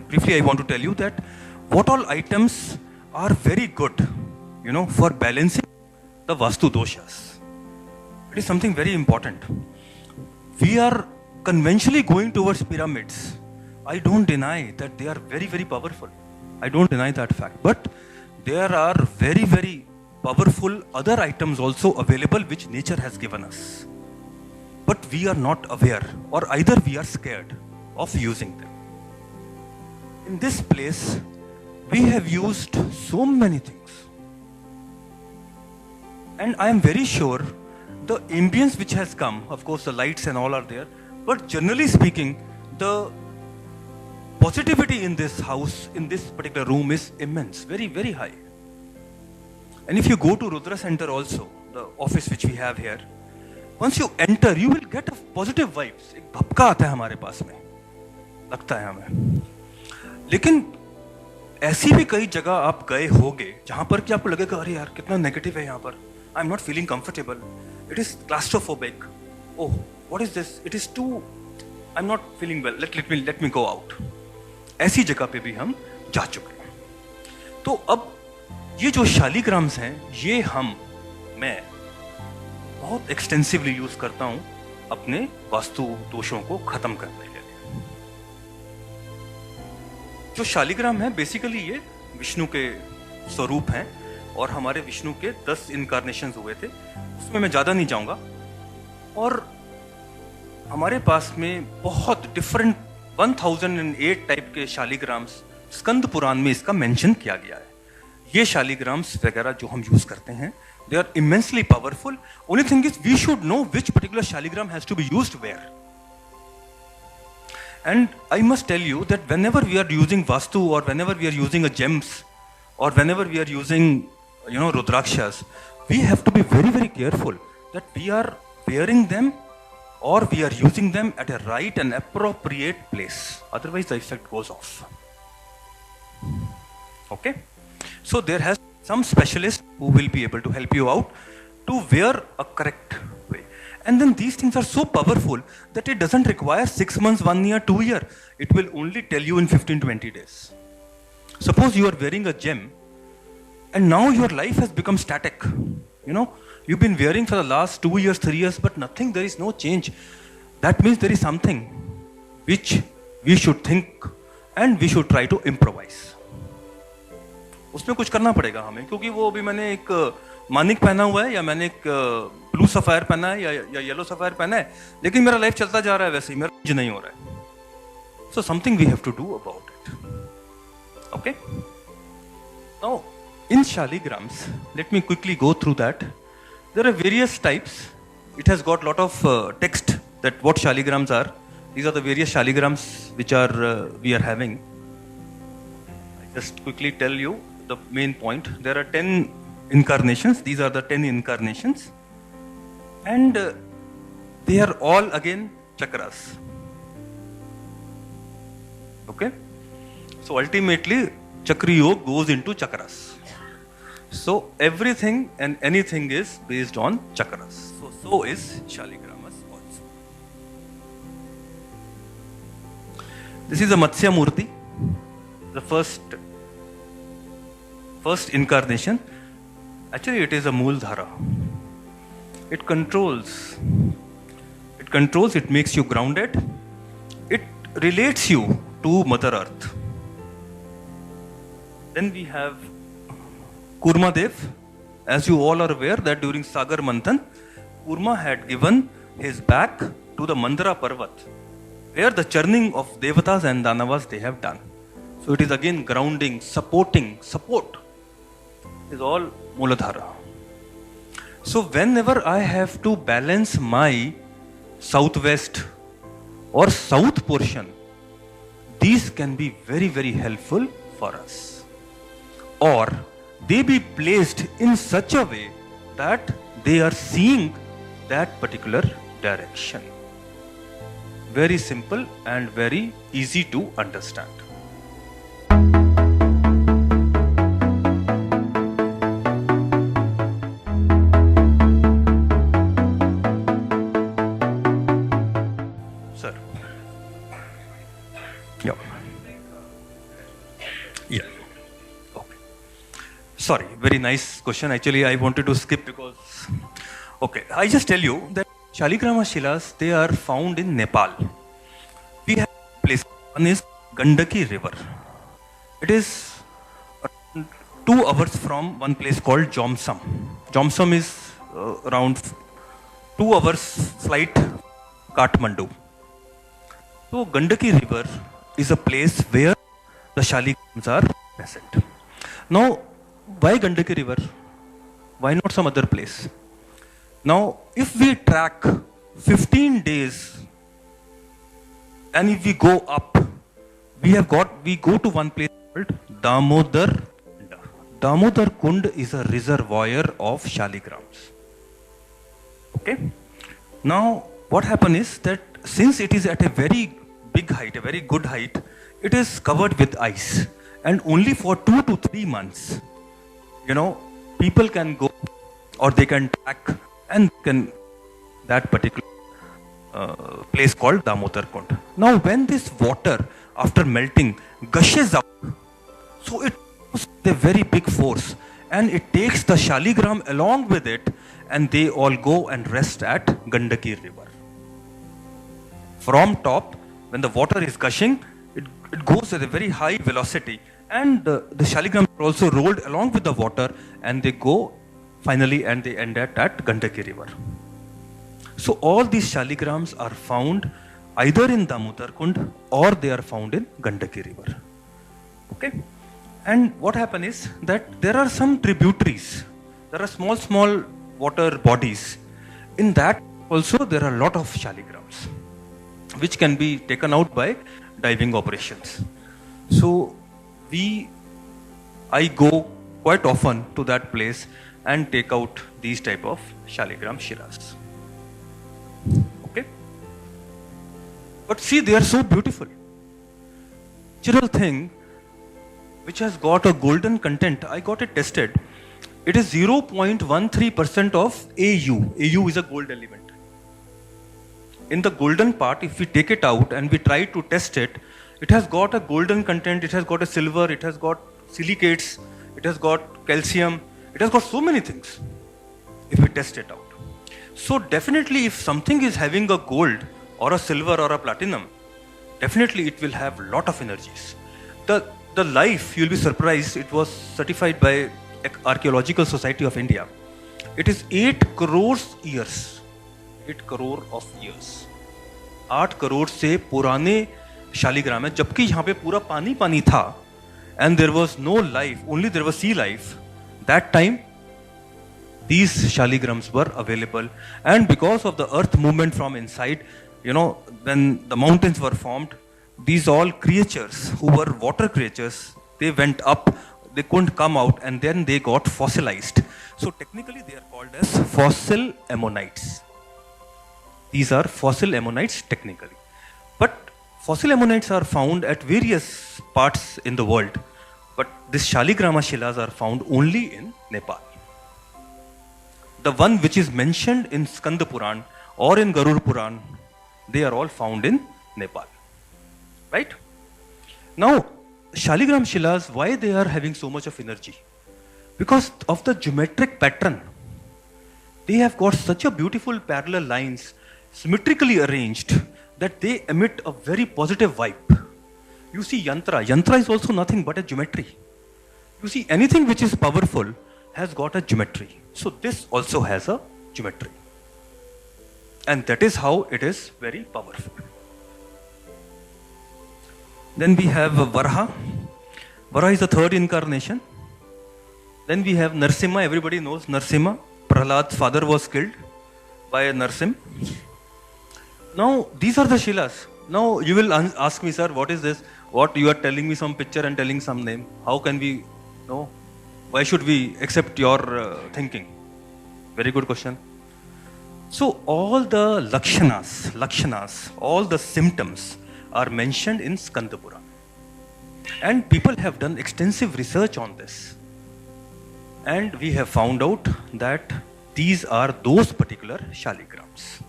briefly I want to tell you that what all items are very good, for balancing the Vastu doshas. It is something very important. We are conventionally going towards pyramids. I don't deny that they are very, very powerful. I don't deny that fact. But there are very, very powerful other items also available which nature has given us. But we are not aware, or either we are scared of using them. In this place, we have used so many things. And I am very sure the ambience which has come, of course the lights and all are there, but generally speaking, the positivity in this house, in this particular room is immense, very, very high. And if you go to Rudra Center also, the office which we have here, once you enter, you will get a positive vibes. एक भपका आता है हमारे पास में, लगता है हमें. लेकिन ऐसी भी कई जगह आप गए होगे जहां पर कि आपको लगेगा अरे यार कितना नेगेटिव है यहाँ पर. I am not feeling comfortable. It is claustrophobic. Oh what is this. It is too. I am not feeling well. Let me go out. ऐसी जगह पे भी हम जा चुके हैं. तो अब ये जो शालिग्राम्स हैं, ये मैं बहुत एक्सटेंसिवली यूज करता हूं अपने वास्तु दोषों को खत्म करने के लिए. जो शालिग्राम है बेसिकली ये विष्णु के स्वरूप हैं और हमारे विष्णु के 10 इनकारनेशंस हुए थे. उसमें मैं ज्यादा नहीं जाऊंगा. और हमारे पास में बहुत डिफरेंट 1008 टाइप के शालिग्राम्स स्कंद पुराण में इसका मेंशन किया गया है. ये शालिग्राम्स वगैरह जो हम यूज करते हैं, they are immensely powerful. Only thing is we should know which particular shaligram has to be used where. And I must tell you that whenever we are using vastu, or whenever we are using a gems, or whenever we are using rudrakshas, we have to be very, very careful that we are wearing them or we are using them at a right and appropriate place. Otherwise the effect goes off. Okay, so there has some specialist who will be able to help you out to wear a correct way. And then these things are so powerful that it doesn't require 6 months, 1 year, 2 years. It will only tell you in 15-20 days. Suppose you are wearing a gem and now your life has become static. You've been wearing for the last 2 years, 3 years, but nothing, there is no change. That means there is something which we should think and we should try to improvise. उसमें कुछ करना पड़ेगा हमें, क्योंकि वो अभी मैंने एक मानिक पहना हुआ है या मैंने एक ब्लू सफायर पहना है या येलो सफायर पहना है, लेकिन मेरा लाइफ चलता जा रहा है वैसे ही, मेरा कुछ नहीं हो रहा है. So something we have to do about it. Okay, now in shaligrams let me quickly go through that. There are various types. It has got lot of text that what shaligrams are. These are the various shaligrams which are we are having. Just quickly tell you the main point. There are 10 incarnations. These are the 10 incarnations. And they are all again chakras. Okay? So ultimately, Chakri Yoga goes into chakras. So everything and anything is based on chakras. So is Shaligramas also. This is a Matsya Murti. The first incarnation. Actually it is a Mooldhara. It controls, it makes you grounded, it relates you to Mother Earth. Then we have Kurma Dev. As you all are aware that during Sagar Manthan, Kurma had given his back to the Mandara Parvat, where the churning of Devatas and Danavas they have done. So it is again grounding, support is all Mooladhara. So whenever I have to balance my southwest or south portion, these can be very, very helpful for us. Or they be placed in such a way that they are seeing that particular direction. Very simple and very easy to understand. Sorry, very nice question. Actually, I wanted to skip because. Okay, I just tell you that Shaligrama Shilas, they are found in Nepal. We have place. One is Gandaki River. It is 2 hours from one place called Jomsam. Jomsam is around 2 hours flight Kathmandu. So Gandaki River is a place where the Shaligrams are present. Now, why Gandaki River? Why not some other place? Now, if we track 15 days and if we go up, we go to one place called Damodar. Damodar Kund is a reservoir of Shaligrams. Okay. Now, what happens is that since it is at a very big height, a very good height, it is covered with ice, and only for 2 to 3 months, people can go or they can track and can that particular place called Damodar Kund. Now, when this water after melting gushes up, so it was a very big force, and it takes the Shaligram along with it, and they all go and rest at Gandaki River. From top, when the water is gushing, it goes at a very high velocity, and the Shaligrams are also rolled along with the water, and they go finally and they end at Gandaki River. So all these Shaligrams are found either in Damodar Kund or they are found in Gandaki River. Okay? And what happens is that there are some tributaries. There are small water bodies. In that also there are a lot of Shaligrams, which can be taken out by diving operations. So I go quite often to that place and take out these type of Shaligram Shilas. Okay? But see, they are so beautiful. Natural thing which has got a golden content, I got it tested. It is 0.13% of AU. AU is a gold element. In the golden part, if we take it out and we try to test it, it has got a golden content, it has got a silver, it has got silicates, it has got calcium, it has got so many things if we test it out. So definitely if something is having a gold or a silver or a platinum, definitely it will have lot of energies. The life, you'll be surprised, it was certified by Archaeological Society of India. It is 8 crores years. 8 crore of years. 8 crore से पुराने शालिग्राम है, जबकि यहाँ पे पूरा पानी पानी था, and there was no life, only there was sea life. That time, these Shaligrams were available, and because of the earth movement from inside, when the mountains were formed, these all creatures who were water creatures, they went up, they couldn't come out, and then they got fossilized. So technically they are called as fossil ammonites. These are fossil ammonites technically. But fossil ammonites are found at various parts in the world, but these Shaligrama Shilas are found only in Nepal. The one which is mentioned in Skanda Puran or in Garud Puran, they are all found in Nepal. Right? Now, Shaligram Shilas, why they are having so much of energy? Because of the geometric pattern. They have got such a beautiful parallel lines, symmetrically arranged, that they emit a very positive vibe. You see yantra. Yantra is also nothing but a geometry. You see anything which is powerful has got a geometry. So this also has a geometry. And that is how it is very powerful. Then we have Varaha. Varaha is the third incarnation. Then we have Narsimha. Everybody knows Narsimha. Prahlad's father was killed by Narsim. Now, these are the Shilas. Now, you will ask me, sir, what is this? What you are telling me some picture and telling some name? How can we know? Why should we accept your thinking? Very good question. So, all the Lakshanas, all the symptoms are mentioned in Skanda Puran. And people have done extensive research on this. And we have found out that these are those particular Shaligrams.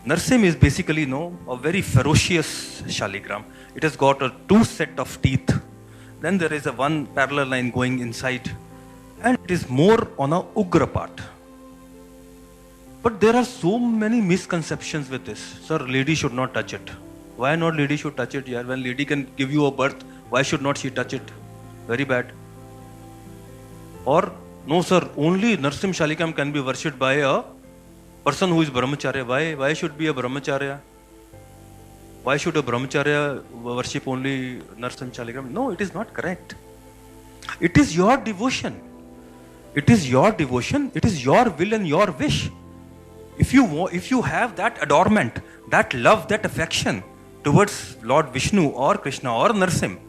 Narsim is basically a very ferocious Shaligram. It has got a 2 set of teeth. Then there is a one parallel line going inside. and it is more on a Ugra part. But there are so many misconceptions with this. Sir, lady should not touch it. Why not lady should touch it? Yeah, when lady can give you a birth, why should not she touch it? Very bad. Or, no sir, only Narsim Shalikam can be worshipped by a person who is brahmacharya. Why should be a brahmacharya? Why should a brahmacharya worship only Narsim Shalikam? No, it is not correct. It is your devotion. It is your devotion. It is your will and your wish. If you have that adornment, that love, that affection towards Lord Vishnu or Krishna or Narsim,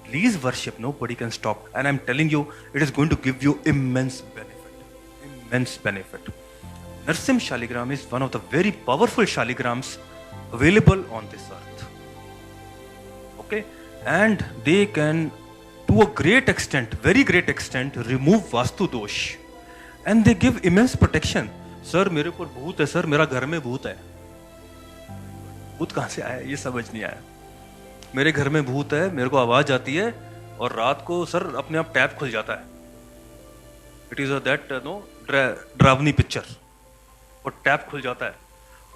please worship. Nobody can stop. And I'm telling you, it is going to give you immense benefit. Immense benefit. Narsim Shaligram is one of the very powerful Shaligrams available on this earth. Okay? And they can, to a great extent, very great extent, remove Vastu Dosh. And they give immense protection. Sir मेरे ऊपर भूत है, sir मेरा घर में भूत है. भूत कहां से आया ये समझ नहीं आया. मेरे घर में भूत है, मेरे को आवाज आती है और रात को सर अपने आप टैप खुल जाता है. इट इज दैट नो ड्रावनी पिक्चर, और टैप खुल जाता है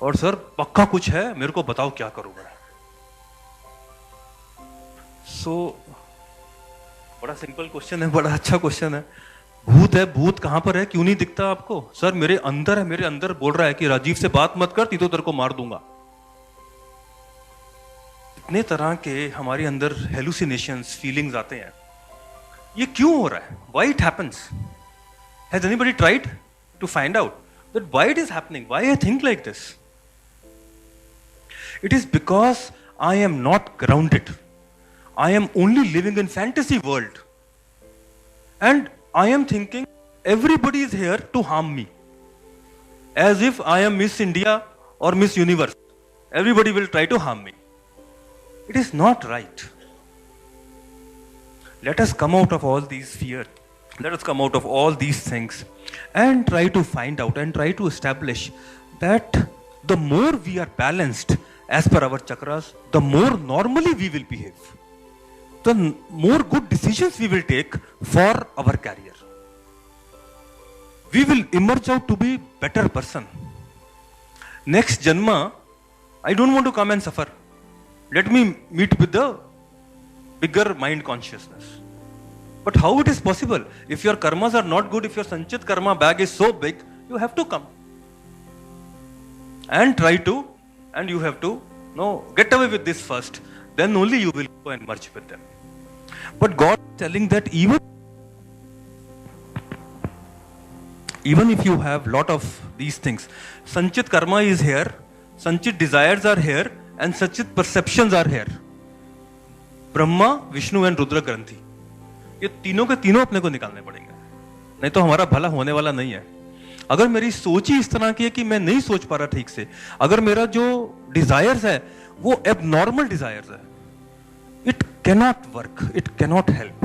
और सर पक्का कुछ है, मेरे को बताओ क्या करूंगा. सो बड़ा सिंपल क्वेश्चन है, बड़ा अच्छा क्वेश्चन है. भूत है, भूत कहां पर है, क्यों नहीं दिखता आपको? सर मेरे अंदर है, मेरे अंदर बोल रहा है कि राजीव से बात मत कर, तो तेरे को मार दूंगा. इतने तरह के हमारे अंदर हेलुसिनेशंस, फीलिंग्स आते हैं. ये क्यों हो रहा है? Why it happens? Has anybody tried to find out that why it is happening, why I think like this? It is because I am not grounded. I am only living in fantasy world and I am thinking everybody is here to harm me, as if I am Miss India or Miss Universe. Everybody will try to harm me. It is not right. Let us come out of all these fears. Let us come out of all these things and try to find out and try to establish that the more we are balanced as per our chakras, the more normally we will behave. The more good decisions we will take for our career. We will emerge out to be better person. Next Janma, I don't want to come and suffer. Let me meet with the bigger mind consciousness. But how it is possible? If your karmas are not good, if your Sanchit karma bag is so big, you have to come. And try to, and you have to, get away with this first. Then only you will go and merge with them. But God is telling that even if you have lot of these things, Sanchit karma is here, Sanchit desires are here, and Sanchit perceptions are here. Brahma, Vishnu and Rudra Granthi. ये तीनों के तीनों अपने को निकालने पड़ेंगे, नहीं तो हमारा भला होने वाला नहीं है. अगर मेरी सोच ही इस तरह की है कि मैं नहीं सोच पा रहा ठीक से, अगर मेरा जो डिजायर्स है वो एबनॉर्मल डिजायर्स है, it cannot work, it cannot help.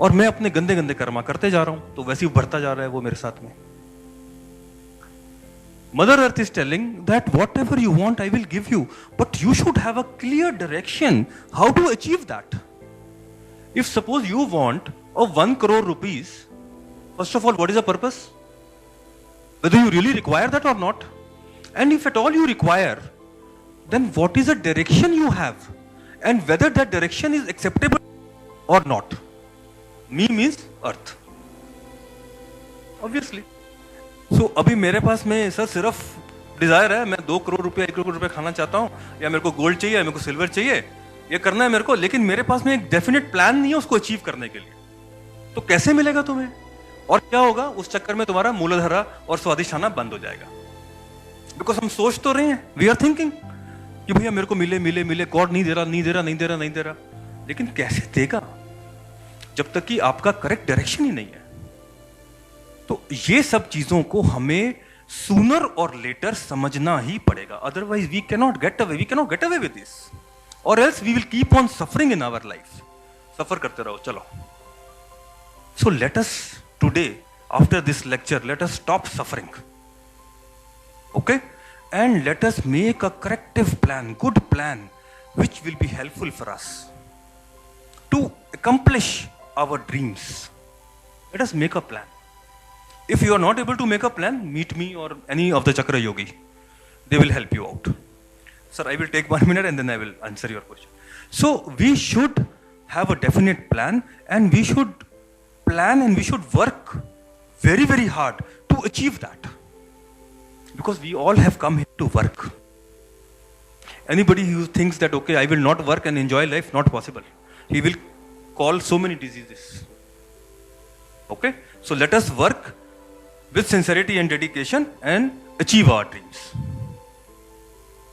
और मैं अपने गंदे गंदे कर्मा करते जा रहा हूं, तो वैसे ही बढ़ता जा रहा है वो मेरे साथ में. Mother Earth is telling that whatever you want, I will give you, but you should have a clear direction how to achieve that. If suppose you want a 1 crore rupees, first of all, what is the purpose? Whether you really require that or not. And if at all you require, then what is the direction you have? And whether that direction is acceptable or not. Me means earth. Obviously. So अभी मेरे पास में sir सिर्फ Dzire है, मैं 2 करोड़ रुपया 1 करोड़ रुपया खाना चाहता हूँ, या मेरे को गोल्ड चाहिए, मेरे को सिल्वर चाहिए, ये करना है मेरे को, लेकिन मेरे पास में एक डेफिनेट प्लान नहीं है उसको अचीव करने के लिए. तो कैसे मिलेगा तुम्हें? और क्या होगा? उस चक्कर में तुम्हारा मूलधारा और स्वादिष्ठाना बंद हो जाएगा. बिकॉज हम सोच तो रहे हैं, वी आर थिंकिंग कि भैया मेरे को मिले मिले मिले, गॉड नहीं दे रहा नहीं दे रहा नहीं दे रहा नहीं दे रहा. लेकिन कैसे देगा जब तक कि आपका करेक्ट डायरेक्शन ही नहीं है. तो ये सब चीजों को हमें सूनर और लेटर समझना ही पड़ेगा. Otherwise we cannot get away with this, or else we will keep on suffering in our life. Suffer करते रहो, चलो. So let us today, after this lecture, let us stop suffering. Okay? And let us make a corrective plan, good plan, which will be helpful for us to accomplish our dreams. Let us make a plan. If you are not able to make a plan, meet me or any of the Chakra Yogi. They will help you out. Sir, I will take 1 minute and then I will answer your question. So we should have a definite plan, and we should plan and we should work very, very hard to achieve that. Because we all have come here to work. Anybody who thinks that, okay, I will not work and enjoy life, not possible. He will call so many diseases. Okay? So let us work with sincerity and dedication and achieve our dreams.